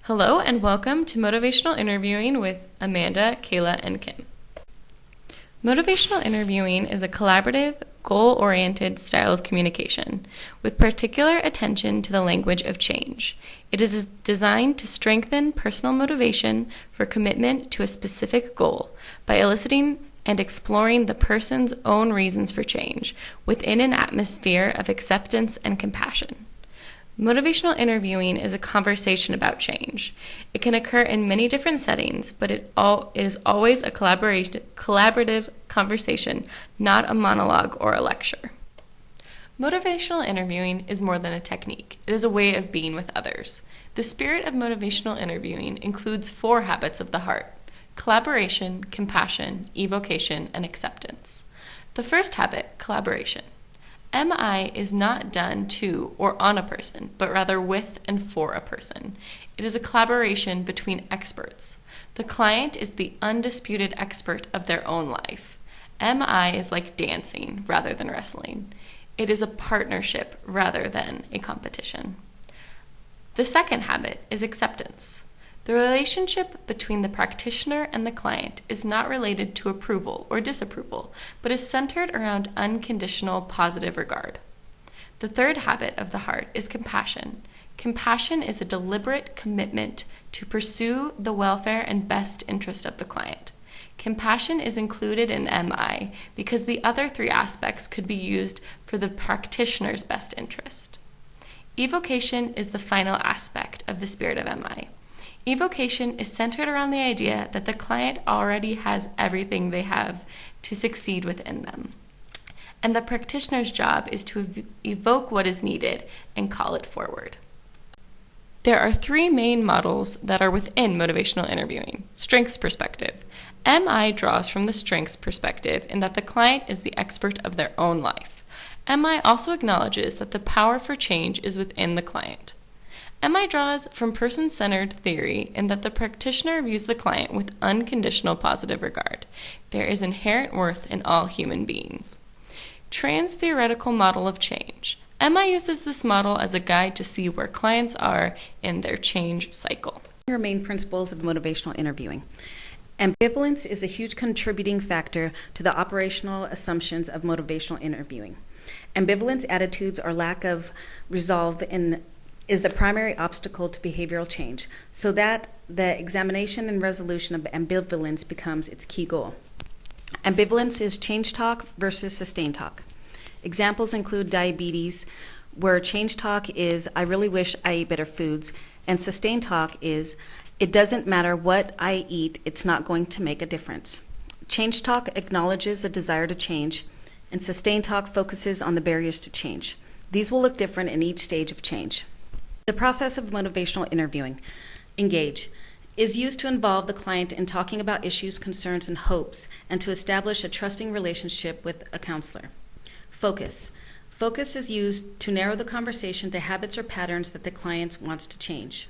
Hello and welcome to Motivational Interviewing with Amanda, Kayla, and Kim. Motivational interviewing is a collaborative, goal-oriented style of communication with particular attention to the language of change. It is designed to strengthen personal motivation for commitment to a specific goal by eliciting and exploring the person's own reasons for change within an atmosphere of acceptance and compassion. Motivational interviewing is a conversation about change. It can occur in many different settings, but it is always a collaborative conversation, not a monologue or a lecture. Motivational interviewing is more than a technique. It is a way of being with others. The spirit of motivational interviewing includes 4 habits of the heart: collaboration, compassion, evocation, and acceptance. The first habit, collaboration. MI is not done to or on a person, but rather with and for a person. It is a collaboration between experts. The client is the undisputed expert of their own life. MI is like dancing rather than wrestling. It is a partnership rather than a competition. The second habit is acceptance. The relationship between the practitioner and the client is not related to approval or disapproval, but is centered around unconditional positive regard. The third habit of the heart is compassion. Compassion is a deliberate commitment to pursue the welfare and best interest of the client. Compassion is included in MI because the other 3 aspects could be used for the practitioner's best interest. Evocation is the final aspect of the spirit of MI. Evocation is centered around the idea that the client already has everything they have to succeed within them, and the practitioner's job is to evoke what is needed and call it forward. There are 3 main models that are within motivational interviewing. Strengths perspective. MI draws from the strengths perspective in that the client is the expert of their own life. MI also acknowledges that the power for change is within the client. MI draws from person-centered theory in that the practitioner views the client with unconditional positive regard. There is inherent worth in all human beings. Trans-theoretical model of change. MI uses this model as a guide to see where clients are in their change cycle. Your main principles of motivational interviewing. Ambivalence is a huge contributing factor to the operational assumptions of motivational interviewing. Ambivalence attitudes or lack of resolve is the primary obstacle to behavioral change, so that the examination and resolution of ambivalence becomes its key goal. Ambivalence is change talk versus sustain talk. Examples include diabetes, where change talk is, I really wish I ate better foods, and sustain talk is, it doesn't matter what I eat, it's not going to make a difference. Change talk acknowledges a desire to change, and sustain talk focuses on the barriers to change. These will look different in each stage of change. The process of motivational interviewing, engage, is used to involve the client in talking about issues, concerns, and hopes, and to establish a trusting relationship with a counselor. Focus. Focus is used to narrow the conversation to habits or patterns that the client wants to change.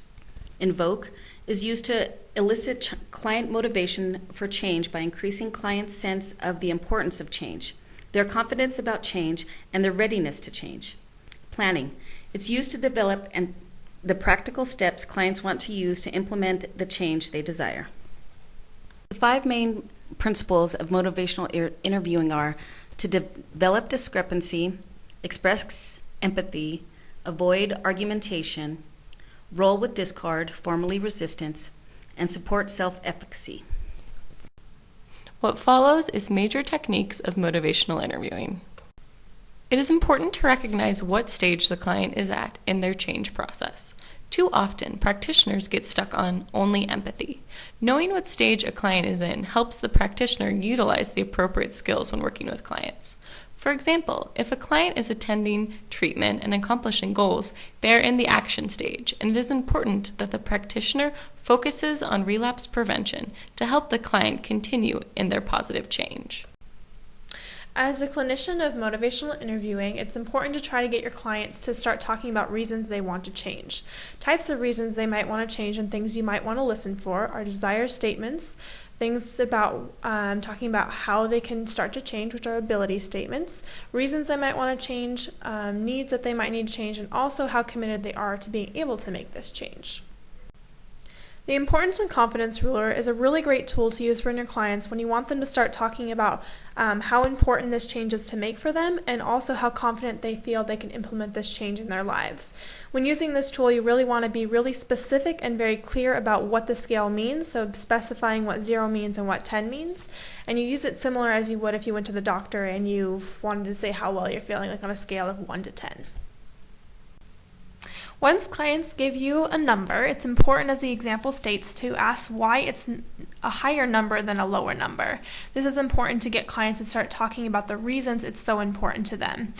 Invoke is used to elicit client motivation for change by increasing client's sense of the importance of change, their confidence about change, and their readiness to change. Planning. It's used to develop the practical steps clients want to use to implement the change they desire. The 5 main principles of motivational interviewing are to develop discrepancy, express empathy, avoid argumentation, roll with discard, formerly resistance, and support self-efficacy. What follows is major techniques of motivational interviewing. It is important to recognize what stage the client is at in their change process. Too often, practitioners get stuck on only empathy. Knowing what stage a client is in helps the practitioner utilize the appropriate skills when working with clients. For example, if a client is attending treatment and accomplishing goals, they are in the action stage, and it is important that the practitioner focuses on relapse prevention to help the client continue in their positive change. As a clinician of motivational interviewing, it's important to try to get your clients to start talking about reasons they want to change. Types of reasons they might want to change and things you might want to listen for are desire statements, things about talking about how they can start to change, which are ability statements, reasons they might want to change, needs that they might need to change, and also how committed they are to being able to make this change. The Importance and Confidence Ruler is a really great tool to use for your clients when you want them to start talking about how important this change is to make for them, and also how confident they feel they can implement this change in their lives. When using this tool, you really want to be really specific and very clear about what the scale means, so specifying what 0 means and what 10 means. And you use it similar as you would if you went to the doctor and you wanted to say how well you're feeling, like on a scale of 1 to 10. Once clients give you a number, it's important, as the example states, to ask why it's a higher number than a lower number. This is important to get clients to start talking about the reasons it's so important to them.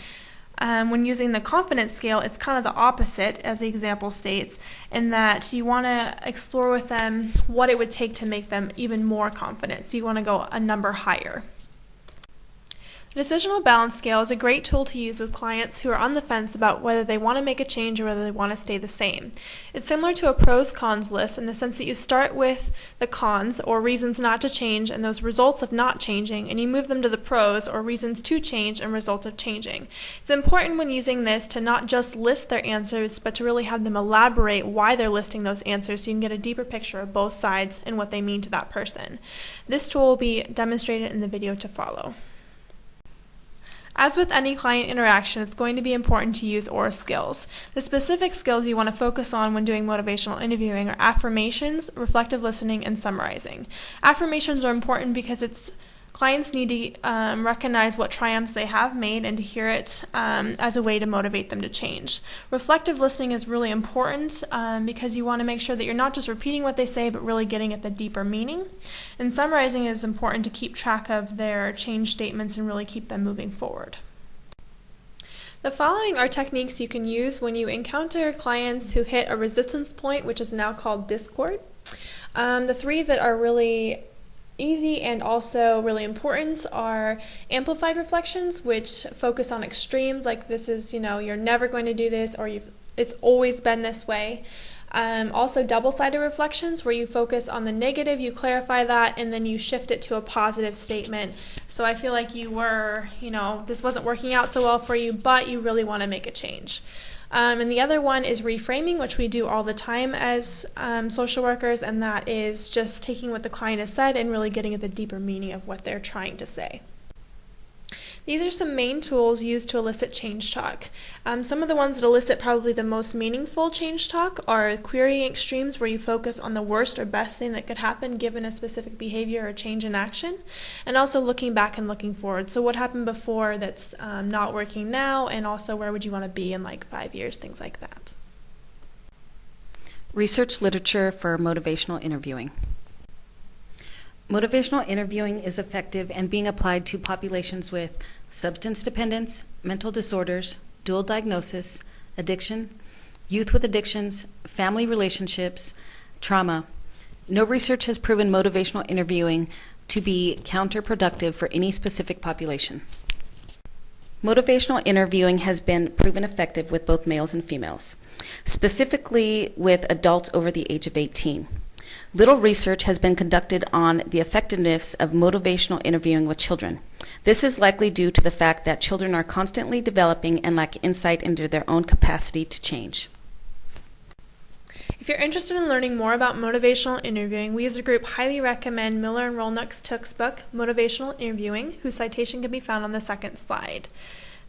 When using the confidence scale, it's kind of the opposite, as the example states, in that you want to explore with them what it would take to make them even more confident. So you want to go a number higher. The Decisional Balance Scale is a great tool to use with clients who are on the fence about whether they want to make a change or whether they want to stay the same. It's similar to a pros-cons list in the sense that you start with the cons, or reasons not to change, and those results of not changing, and you move them to the pros, or reasons to change and results of changing. It's important when using this to not just list their answers, but to really have them elaborate why they're listing those answers so you can get a deeper picture of both sides and what they mean to that person. This tool will be demonstrated in the video to follow. As with any client interaction, it's going to be important to use aura skills. The specific skills you want to focus on when doing motivational interviewing are affirmations, reflective listening, and summarizing. Affirmations are important because clients need to recognize what triumphs they have made and to hear it as a way to motivate them to change. Reflective listening is really important because you want to make sure that you're not just repeating what they say, but really getting at the deeper meaning. And summarizing is important to keep track of their change statements and really keep them moving forward. The following are techniques you can use when you encounter clients who hit a resistance point, which is now called discord. The 3 that are really easy and also really important are amplified reflections, which focus on extremes, like this is, you're never going to do this, or it's always been this way. Also double-sided reflections, where you focus on the negative, you clarify that, and then you shift it to a positive statement. So I feel like you were, this wasn't working out so well for you, but you really want to make a change. And the other one is reframing, which we do all the time as social workers, and that is just taking what the client has said and really getting at the deeper meaning of what they're trying to say. These are some main tools used to elicit change talk. Some of the ones that elicit probably the most meaningful change talk are querying extremes, where you focus on the worst or best thing that could happen given a specific behavior or change in action, and also looking back and looking forward. So what happened before that's not working now, and also where would you want to be in like 5 years, things like that. Research literature for motivational interviewing. Motivational interviewing is effective and being applied to populations with substance dependence, mental disorders, dual diagnosis, addiction, youth with addictions, family relationships, trauma. No research has proven motivational interviewing to be counterproductive for any specific population. Motivational interviewing has been proven effective with both males and females, specifically with adults over the age of 18. Little research has been conducted on the effectiveness of motivational interviewing with children. This is likely due to the fact that children are constantly developing and lack insight into their own capacity to change. If you're interested in learning more about motivational interviewing, we as a group highly recommend Miller and Rolnick's textbook, Motivational Interviewing, whose citation can be found on the second slide.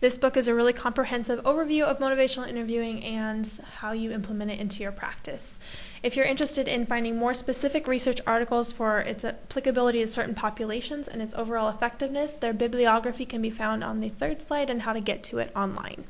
This book is a really comprehensive overview of motivational interviewing and how you implement it into your practice. If you're interested in finding more specific research articles for its applicability to certain populations and its overall effectiveness, their bibliography can be found on the third slide and how to get to it online.